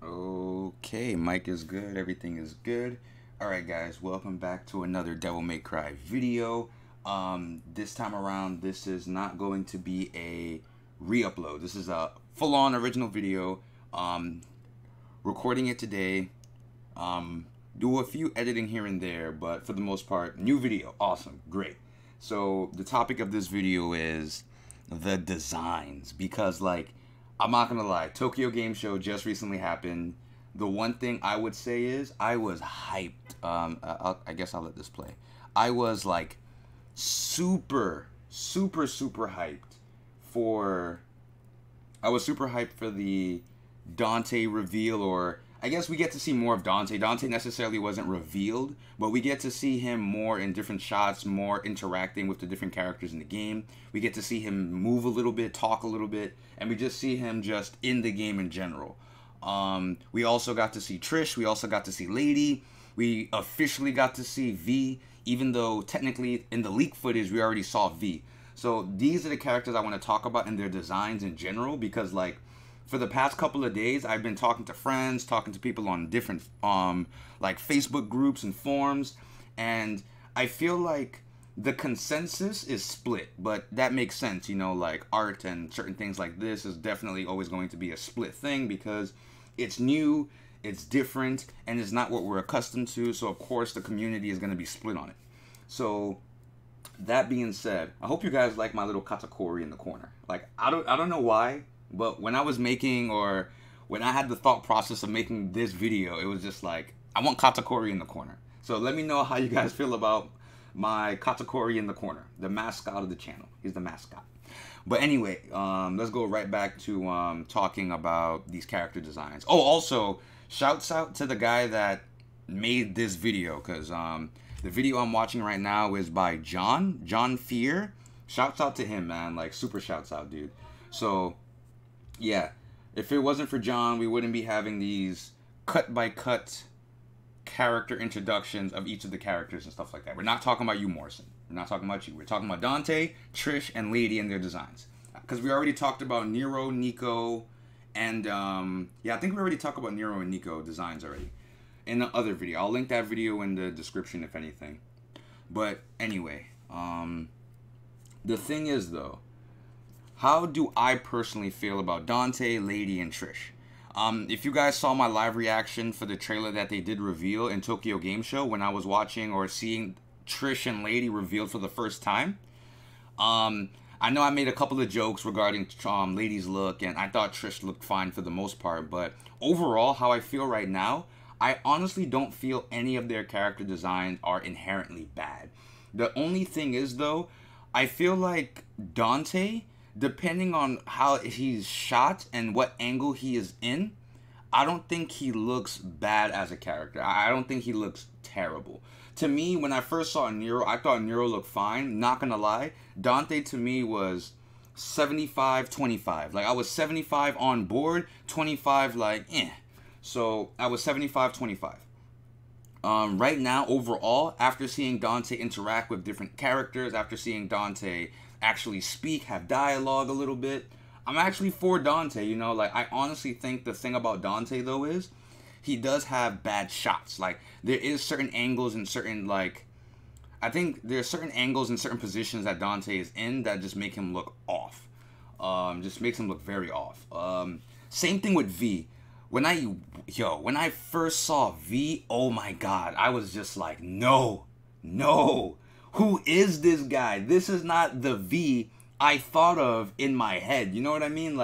Okay, mic is good, everything is good. Alright guys, welcome back to another Devil May Cry video. This time around, this is not going to be a re-upload. This is a full-on original video. Recording it today. Do a few editing here and there, but for the most part, new video. Awesome, great. So the topic of this video is the designs, because I'm not gonna lie, Tokyo Game Show just recently happened. The one thing I would say is I was hyped. I guess I'll let this play. I was like super hyped for. I was super hyped for the Dante reveal, or I guess we get to see more of Dante. Dante necessarily wasn't revealed, but we get to see him more in different shots, more interacting with the different characters in the game. We get to see him move a little bit, talk a little bit, and we just see him just in the game in general. We also got to see Trish. We also got to see Lady. We officially got to see V, even though technically in the leak footage we already saw V. So these are the characters I want to talk about and their designs in general, because for the past couple of days, I've been talking to friends, talking to people on different Facebook groups and forums, and I feel like the consensus is split, but that makes sense, art and certain things like this is definitely always going to be a split thing because it's new, it's different, and it's not what we're accustomed to, so of course the community is going to be split on it. So that being said, I hope you guys like my little katakuri in the corner. I don't know why, but when I was making, or when I had the thought process of making this video, it was just I want katakuri in the corner. So let me know how you guys feel about my katakuri in the corner, the mascot of the channel. He's the mascot. But anyway, let's go right back to talking about these character designs. Oh, also, shouts out to the guy that made this video, because the video I'm watching right now is by John Fear. Shouts out to him, man. Super shouts out, dude. So yeah, if it wasn't for John, we wouldn't be having these cut-by-cut character introductions of each of the characters and stuff like that. We're not talking about you, Morrison. We're not talking about you. We're talking about Dante, Trish, and Lady and their designs. Because we already talked about Nero, Nico, and yeah, I think we already talked about Nero and Nico designs already in the other video. I'll link that video in the description if anything. But anyway, the thing is though, how do I personally feel about Dante, Lady, and Trish? If you guys saw my live reaction for the trailer that they did reveal in Tokyo Game Show when I was watching or seeing Trish and Lady revealed for the first time, I know I made a couple of jokes regarding Lady's look, and I thought Trish looked fine for the most part, but overall, how I feel right now, I honestly don't feel any of their character designs are inherently bad. The only thing is, though, I feel like Dante, depending on how he's shot and what angle he is in, I don't think he looks bad as a character. I don't think he looks terrible. To me, when I first saw Nero, I thought Nero looked fine. Not gonna lie, Dante to me was 75-25. I was 75 on board, 25 eh. So I was 75-25. Right now, overall, after seeing Dante interact with different characters, after seeing Dante actually speak, have dialogue a little bit, I'm actually for Dante, I honestly think the thing about Dante, though, is he does have bad shots. There is certain angles and certain, I think there's certain angles and certain positions that Dante is in that just make him look off. Just makes him look very off. Same thing with V. When I first saw V, oh my god, I was just no. Who is this guy? This is not the V I thought of in my head. You know what I mean?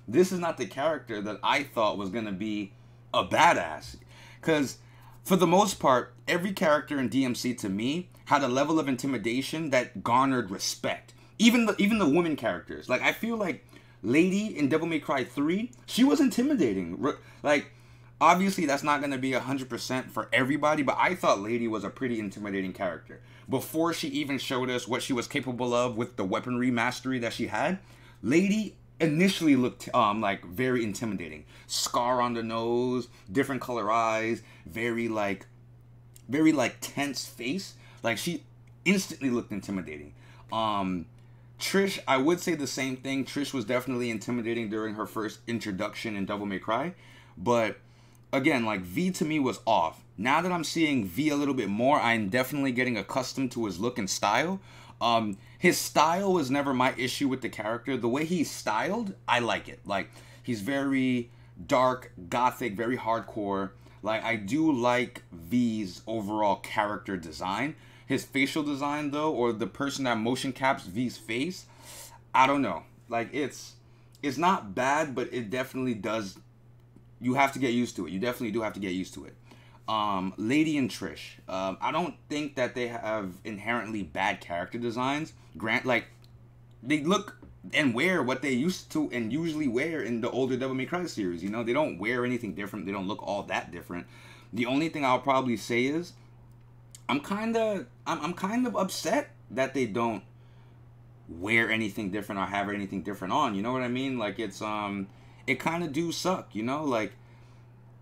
This is not the character that I thought was going to be a badass. Because for the most part, every character in DMC to me had a level of intimidation that garnered respect. Even the women characters. I feel like Lady in Devil May Cry 3, she was intimidating. Obviously, that's not going to be 100% for everybody, but I thought Lady was a pretty intimidating character. Before she even showed us what she was capable of with the weaponry mastery that she had, Lady initially looked very intimidating. Scar on the nose, different color eyes, very tense face. She instantly looked intimidating. Trish, I would say the same thing. Trish was definitely intimidating during her first introduction in Devil May Cry, but again, like V to me was off. Now that I'm seeing V a little bit more, I'm definitely getting accustomed to his look and style. His style was never my issue with the character. The way he's styled, I like it. Like, he's very dark, gothic, very hardcore. Like, I do like V's overall character design. His facial design, though, or the person that motion caps V's face, I don't know. Like, it's not bad, but it definitely does. You have to get used to it. You definitely do have to get used to it. Lady and Trish. I don't think that they have inherently bad character designs. Like, they look and wear what they used to and usually wear in the older Devil May Cry series. You know, they don't wear anything different. They don't look all that different. The only thing I'll probably say is I'm kind of upset that they don't wear anything different or have anything different on. You know what I mean? Like, it's it kind of do suck, you know? Like,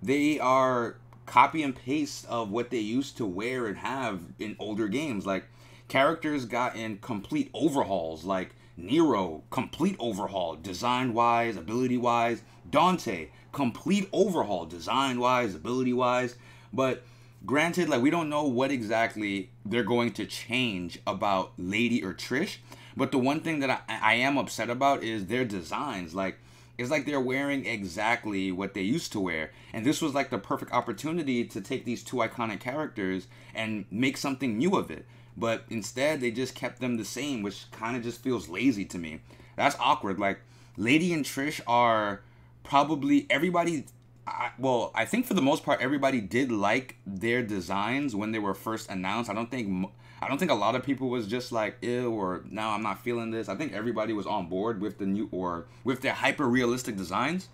they are copy and paste of what they used to wear and have in older games. Like, characters got in complete overhauls. Like, Nero, complete overhaul, design-wise, ability-wise. Dante, complete overhaul, design-wise, ability-wise. But granted, like, we don't know what exactly they're going to change about Lady or Trish. But the one thing that I am upset about is their designs. Like, it's like they're wearing exactly what they used to wear. And this was like the perfect opportunity to take these two iconic characters and make something new of it. But instead, they just kept them the same, which kind of just feels lazy to me. That's awkward. Like, Lady and Trish are probably everybody... I think for the most part, everybody did like their designs when they were first announced. I don't think a lot of people was just like, ew, or no, I'm not feeling this. I think everybody was on board with the new, or with their hyper realistic designs.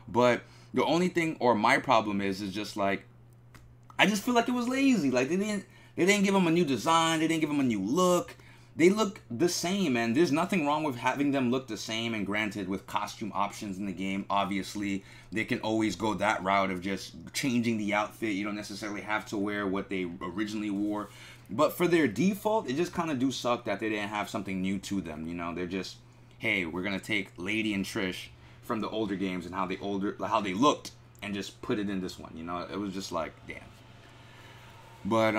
But the only thing, or my problem is just like, I just feel like it was lazy. Like, they didn't give them a new design. They didn't give them a new look. They look the same, and there's nothing wrong with having them look the same. And granted, with costume options in the game, obviously, they can always go that route of just changing the outfit. You don't necessarily have to wear what they originally wore. But for their default, it just kind of do suck that they didn't have something new to them. You know, they're just, hey, we're going to take Lady and Trish from the older games and how they looked and just put it in this one. You know, it was just like, damn. But,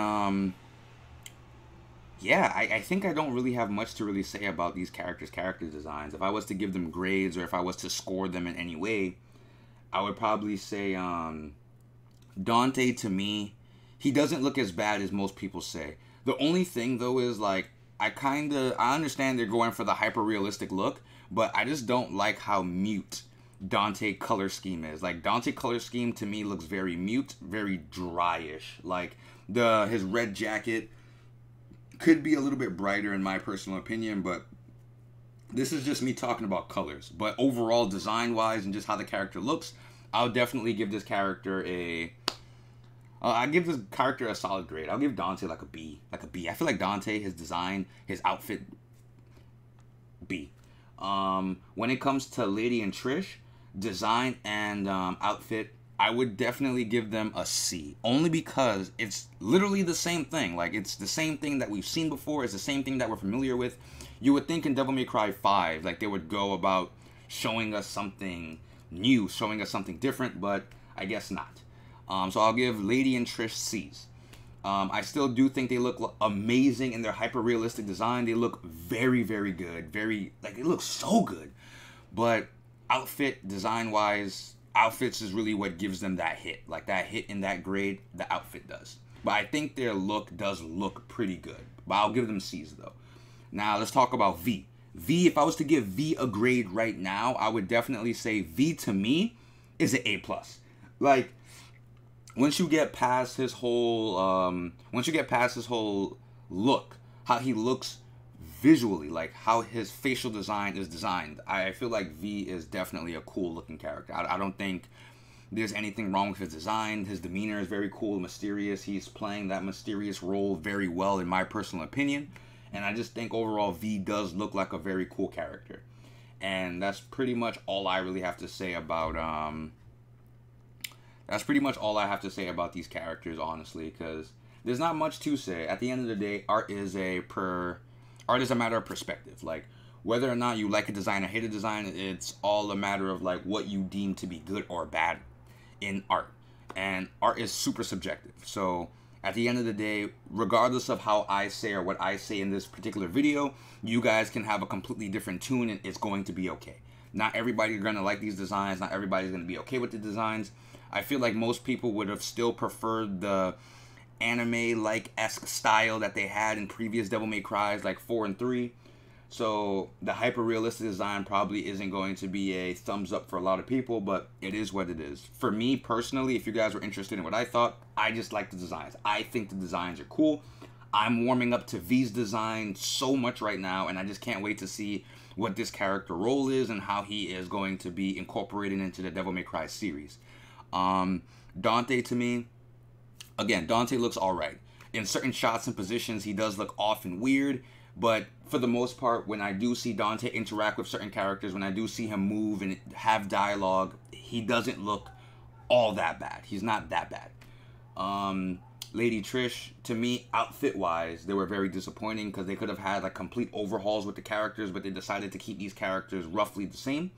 yeah, I think I don't really have much to really say about these characters' character designs. If I was to give them grades or if I was to score them in any way, I would probably say Dante, to me, he doesn't look as bad as most people say. The only thing, though, is, like, I understand they're going for the hyper-realistic look, but I just don't like how mute Dante color scheme is. Like, Dante color scheme, to me, looks very mute, very dryish. Like, his red jacket could be a little bit brighter in my personal opinion, but this is just me talking about colors. But overall, design-wise and just how the character looks, I'll definitely give this character I give this character a solid grade. I'll give Dante like a B. Like a B. I feel like Dante, his design, his outfit, B. When it comes to Lady and Trish, design and outfit, I would definitely give them a C. Only because it's literally the same thing. Like, it's the same thing that we've seen before. It's the same thing that we're familiar with. You would think in Devil May Cry 5, like, they would go about showing us something new, showing us something different, but I guess not. So I'll give Lady and Trish C's. I still do think they look amazing in their hyper-realistic design. They look very, very good. They look so good. But outfit, design-wise, outfits is really what gives them that hit. Like, that hit in that grade, the outfit does. But I think their look does look pretty good. But I'll give them C's, though. Now, let's talk about V. V, if I was to give V a grade right now, I would definitely say V, to me, is an A+. Like, once you get past his whole look, how he looks visually, like how his facial design is designed, I feel like V is definitely a cool looking character. I don't think there's anything wrong with his design. His demeanor is very cool, mysterious. He's playing that mysterious role very well, in my personal opinion. And I just think overall V does look like a very cool character. And that's pretty much all I really have to say about these characters, honestly, because there's not much to say. At the end of the day, art is a matter of perspective. Like, whether or not you like a design or hate a design, it's all a matter of, like, what you deem to be good or bad in art. and art is super subjective. So at the end of the day, regardless of how I say or what I say in this particular video, you guys can have a completely different tune and it's going to be okay. Not everybody's going to like these designs. Not everybody's going to be okay with the designs. I feel like most people would have still preferred the anime-like-esque style that they had in previous Devil May Cry's, like 4 and 3. So the hyper-realistic design probably isn't going to be a thumbs up for a lot of people, but it is what it is. For me, personally, if you guys were interested in what I thought, I just like the designs. I think the designs are cool. I'm warming up to V's design so much right now, and I just can't wait to see what this character role is and how he is going to be incorporated into the Devil May Cry series. Dante, to me, again, Dante looks alright. In certain shots and positions, he does look off and weird, but for the most part, when I do see Dante interact with certain characters, when I do see him move and have dialogue, he doesn't look all that bad. He's not that bad. Lady Trish, to me, outfit-wise, they were very disappointing because they could have had like complete overhauls with the characters, but they decided to keep these characters roughly the same.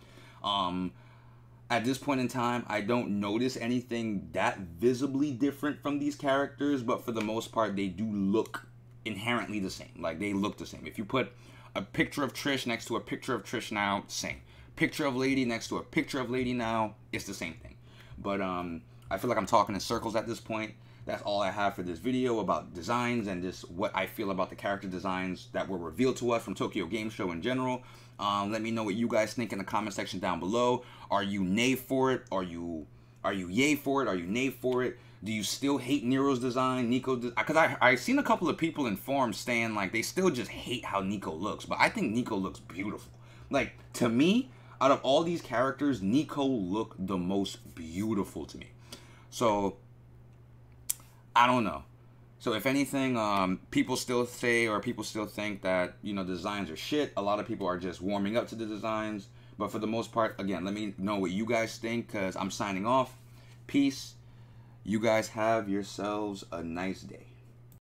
At this point in time, I don't notice anything that visibly different from these characters, but for the most part, they do look inherently the same. Like, they look the same. If you put a picture of Trish next to a picture of Trish now, same. Picture of Lady next to a picture of Lady now, it's the same thing. But I feel like I'm talking in circles at this point. That's all I have for this video about designs and just what I feel about the character designs that were revealed to us from Tokyo Game Show in general. Let me know what you guys think in the comment section down below. Are you nay for it? Are you yay for it? Are you nay for it? Do you still hate Nero's design? Because I seen a couple of people in forums saying like they still just hate how Nico looks, but I think Nico looks beautiful. Like, to me, out of all these characters, Nico looked the most beautiful to me. So I don't know. So if anything, people still say or people still think that, you know, designs are shit. A lot of people are just warming up to the designs. But for the most part, again, let me know what you guys think because I'm signing off. Peace. You guys have yourselves a nice day.